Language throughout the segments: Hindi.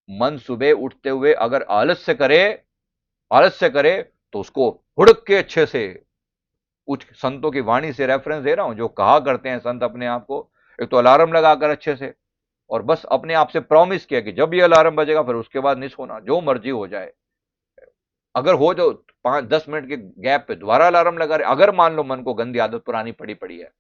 मन सुबह उठते हुए अगर आलस्य करे तो उसको हुड़क के अच्छे से, कुछ संतों की वाणी से रेफरेंस दे रहा हूं, जो कहा करते हैं संत अपने आप को, एक तो अलार्म लगाकर अच्छे से, और बस अपने आप से प्रॉमिस किया कि जब ये अलार्म बजेगा फिर उसके बाद नहीं सोना, जो मर्जी हो जाए। अगर हो जो 5-10 मिनट के गैप पे दोबारा अलार्म लगा रहे, अगर मान लो मन को गंदी आदत पुरानी पड़ी पड़ी है,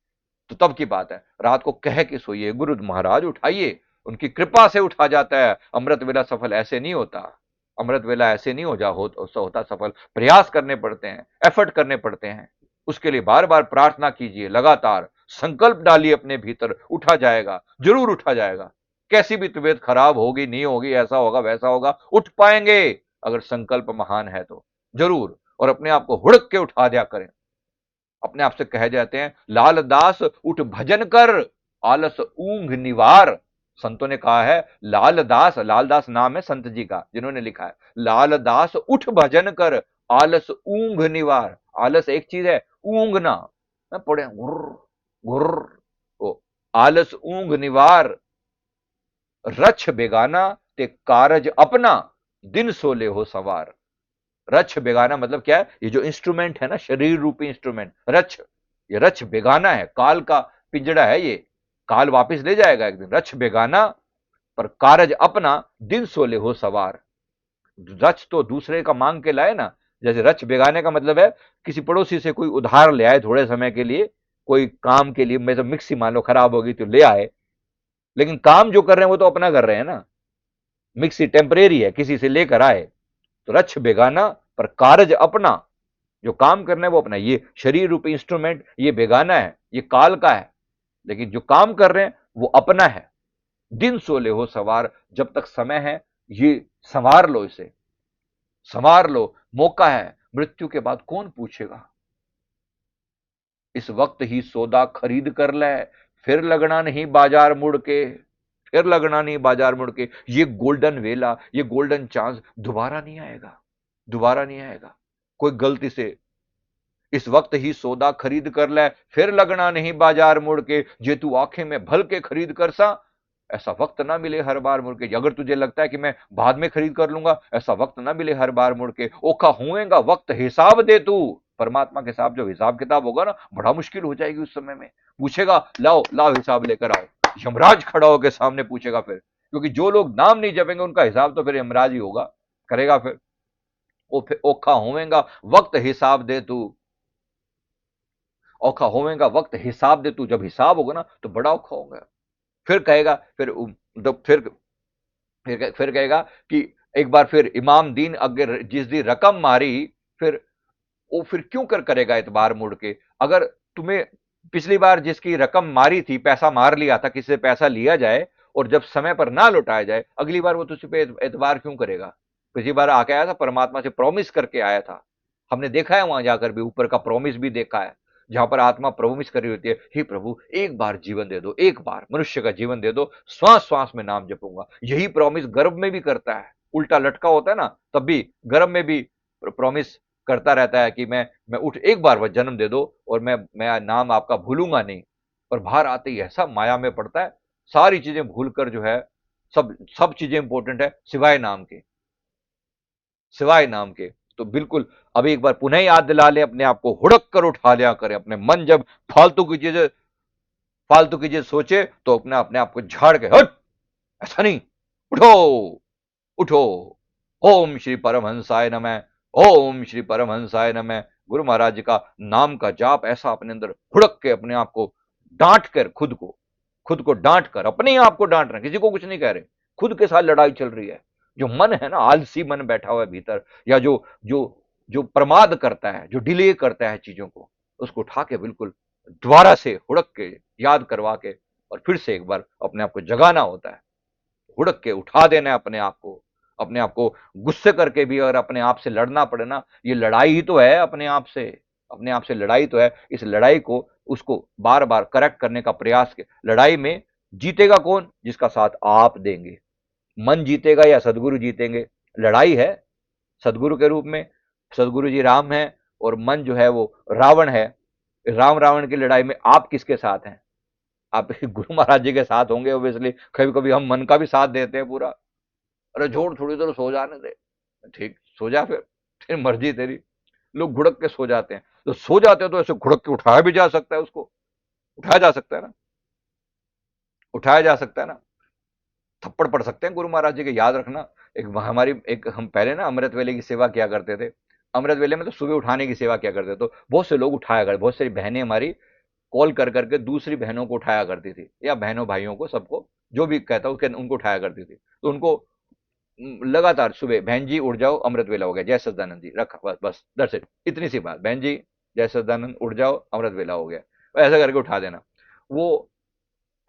तो तब की बात है, रात को कह के सोइए, गुरु महाराज उठाइए, उनकी कृपा से उठा जाता है। अमृत वेला सफल ऐसे नहीं होता, अमृत वेला ऐसे नहीं होता सफल, प्रयास करने पड़ते हैं, एफर्ट करने पड़ते हैं। उसके लिए बार बार प्रार्थना कीजिए, लगातार संकल्प डालिए अपने भीतर, उठा जाएगा, जरूर उठा जाएगा। कैसी भी तबीयत खराब होगी, नहीं होगी, ऐसा होगा वैसा होगा, उठ पाएंगे। अगर संकल्प महान है तो जरूर, और अपने आप को हुड़क के उठा दिया करें। अपने आप से कह जाते हैं, लाल दास उठ भजन कर, आलस ऊंघ निवार। संतों ने कहा है, लाल दास नाम है संत जी का जिन्होंने लिखा है, लाल दास उठ भजन कर, आलस ऊंघ निवार। आलस एक चीज है, ऊंघना पड़े गुर्र गुर्र, ओ आलस ऊंघ निवार। रछ बेगाना ते कारज अपना, दिन सोले हो सवार। रछ बेगाना मतलब क्या है, ये जो इंस्ट्रूमेंट है ना, शरीर रूपी इंस्ट्रूमेंट रछ, ये रछ बेगाना है, काल का पिंजड़ा है ये, काल वापस ले जाएगा एक दिन। रछ बेगाना पर कारज अपना, दिन सोले हो सवार। रछ तो दूसरे का मांग के लाए ना, जैसे रछ बेगाने का मतलब है किसी पड़ोसी से कोई उधार ले आए थोड़े समय के लिए, कोई काम के लिए, मैं तो मिक्सी मान लो खराब होगी तो ले आए, लेकिन काम जो कर रहे हैं वो तो अपना कर रहे हैं ना। मिक्सी टेम्परेरी है, किसी से लेकर आए, तो रछ बेगाना पर कारज अपना, जो काम करना है वो अपना। ये शरीर रूपी इंस्ट्रूमेंट ये बेगाना है, ये काल का है, लेकिन जो काम कर रहे हैं वो अपना है। दिन सोले हो सवार, जब तक समय है ये संवार लो, इसे संवार लो, मौका है, मृत्यु के बाद कौन पूछेगा। इस वक्त ही सौदा खरीद कर ले, फिर लगना नहीं बाजार मुड़ के, फिर लगना नहीं बाजार मुड़ के। ये गोल्डन वेला, ये गोल्डन चांस दोबारा नहीं आएगा, दोबारा नहीं आएगा। कोई गलती से इस वक्त ही सौदा खरीद कर ले, फिर लगना नहीं बाजार मुड़ के, जे तू आंखें में भल के खरीद कर सा, ऐसा वक्त ना मिले हर बार मुड़ के। अगर तुझे लगता है कि मैं बाद में खरीद कर लूंगा, ऐसा वक्त ना मिले हर बार मुड़ के। ओखा हुएगा वक्त हिसाब दे तू, परमात्मा के साथ जो हिसाब किताब होगा ना, बड़ा मुश्किल हो जाएगी उस समय में। पूछेगा, लाओ लाओ हिसाब लेकर आओ, यमराज खड़ा होकर सामने पूछेगा फिर, क्योंकि जो लोग नाम नहीं जपेंगे उनका हिसाब तो फिर यमराज ही होगा, करेगा फिर। ओखा होवेगा वक्त हिसाब दे तू, औखा होवेगा वक्त हिसाब दे तू। जब हिसाब होगा ना तो बड़ा औखा होगा। फिर कहेगा, फिर कहेगा कि एक बार फिर इमाम दीन अगर जिस दी रकम मारी, फिर वो फिर क्यों करेगा इतबार मुड़ के। अगर तुम्हें पिछली बार जिसकी रकम मारी थी, पैसा मार लिया था, किसी से पैसा लिया जाए और जब समय पर ना लौटाया जाए, अगली बार वो तुझ पे एतबार क्यों करेगा। पिछली बार आके आया था, परमात्मा से प्रॉमिस करके आया था, हमने देखा है वहां जाकर भी, ऊपर का प्रॉमिस भी देखा है, जहां पर आत्मा प्रॉमिस करी होती है, हे प्रभु एक बार जीवन दे दो, एक बार मनुष्य का जीवन दे दो, श्वास श्वास में नाम जपूंगा। यही प्रॉमिस गर्भ में भी करता है, उल्टा लटका होता है ना, तब भी गर्भ में भी प्रॉमिस करता रहता है कि मैं उठ, एक बार वह जन्म दे दो और मैं नाम आपका भूलूंगा नहीं। पर बाहर आते ही ऐसा माया में पड़ता है, सारी चीजें भूलकर जो है, सब सब चीजें इंपॉर्टेंट है सिवाय नाम के, सिवाय नाम के। तो बिल्कुल अभी एक बार पुनः याद दिला ले अपने आप को, हुड़क कर उठा लिया करें अपने मन। जब फालतू की चीजें सोचे तो अपने आप को झाड़ के, हट, ऐसा नहीं, उठो उठो। ओम श्री परमहंसाय नमः, ओम श्री परमहंसाय नमः। गुरु महाराज जी का नाम का जाप ऐसा अपने अंदर हुड़क के, अपने आप को डांट कर, खुद को डांट कर, अपने आप को डांट रहे, किसी को कुछ नहीं कह रहे, खुद के साथ लड़ाई चल रही है। जो मन है ना, आलसी मन बैठा हुआ है भीतर, या जो जो जो प्रमाद करता है, जो डिले करता है चीजों को, उसको उठा के बिल्कुल दोबारा से हुड़क के याद करवा के, और फिर से एक बार अपने आप को जगाना होता है, हुड़क के उठा देना है अपने आप को। अपने आप को गुस्से करके भी अगर अपने आप से लड़ना पड़े ना, ये लड़ाई ही तो है अपने आप से, अपने आप से लड़ाई तो है। इस लड़ाई को, उसको बार बार करेक्ट करने का प्रयास के, लड़ाई में जीतेगा कौन, जिसका साथ आप देंगे। मन जीतेगा या सदगुरु जीतेंगे, लड़ाई है सदगुरु के रूप में। सदगुरु जी राम है और मन जो है वो रावण है। राम रावण की लड़ाई में आप किसके साथ हैं, आप गुरु महाराज जी के साथ होंगे ऑब्वियसली। कभी कभी हम मन का भी साथ देते हैं पूरा, अरे छोड़, थोड़ी देर सो जाने दे। ठीक, सो जा फिर मर्जी तेरी। लोग घुड़क के सो जाते हैं, तो सो जाते हैं तो ऐसे घुड़क के उठाया भी जा सकता है, उसको उठाया जा सकता है ना, उठाया जा सकता है ना। थप्पड़ पड़ सकते हैं गुरु महाराज जी के, याद रखना। एक हम पहले ना अमृत वेले की सेवा किया करते थे। अमृत वेले में तो सुबह उठाने की सेवा किया करते थे, तो बहुत से लोग उठाया करते, बहुत सारी बहनें हमारी कॉल कर करके दूसरी बहनों को उठाया करती थी, या बहनों भाइयों को, सबको जो भी कहता उनको उठाया करती थी। तो उनको लगातार सुबह, बहन जी उठ जाओ, अमृत वेला हो गया, जय सच्चिदानंद जी, रखा, बस बस दैट्स इट, इतनी सी बात, बहन जी जय सच्चिदानंद उठ जाओ, अमृत वेला हो गया, ऐसा करके उठा देना। वो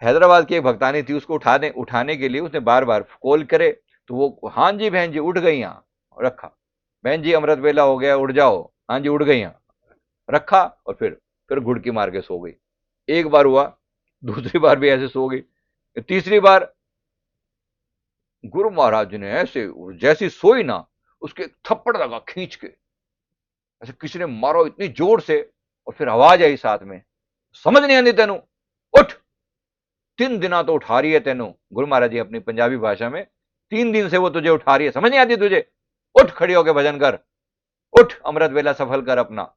हैदराबाद की एक भक्तानी थी, उसको उठाने के लिए उसने बार बार कॉल करे, तो वो, हाँ जी बहन जी उठ गई, यहाँ रखा, बहन जी अमृत वेला हो गया उठ जाओ, हाँ जी उठ गई, यहाँ रखा, और फिर घुड़की मार के सो गई। एक बार हुआ, दूसरी बार भी ऐसे सो गई, तीसरी बार गुरु महाराज जी ने ऐसे, जैसी सोई ना, उसके थप्पड़ लगा खींच के, ऐसे किसी ने मारो इतनी जोर से, और फिर आवाज आई साथ में, समझ नहीं आती तेनू, उठ, 3 दिन तो उठा रही है तेनू, गुरु महाराज जी अपनी पंजाबी भाषा में, 3 दिन से वो तुझे उठा रही है, समझ नहीं आती तुझे, उठ खड़ी होके भजन कर, उठ अमृत वेला सफल कर अपना।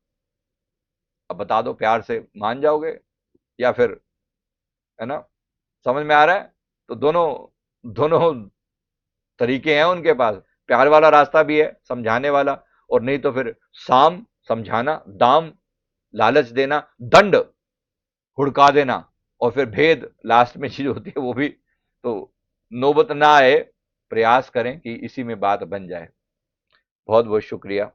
अब बता दो, प्यार से मान जाओगे या फिर, है ना, समझ में आ रहा है? तो दोनों दोनों तरीके हैं उनके पास, प्यार वाला रास्ता भी है, समझाने वाला, और नहीं तो फिर साम समझाना, दाम लालच देना, दंड हुड़का देना, और फिर भेद लास्ट में चीज होती है वो भी। तो नौबत ना आए, प्रयास करें कि इसी में बात बन जाए। बहुत बहुत शुक्रिया।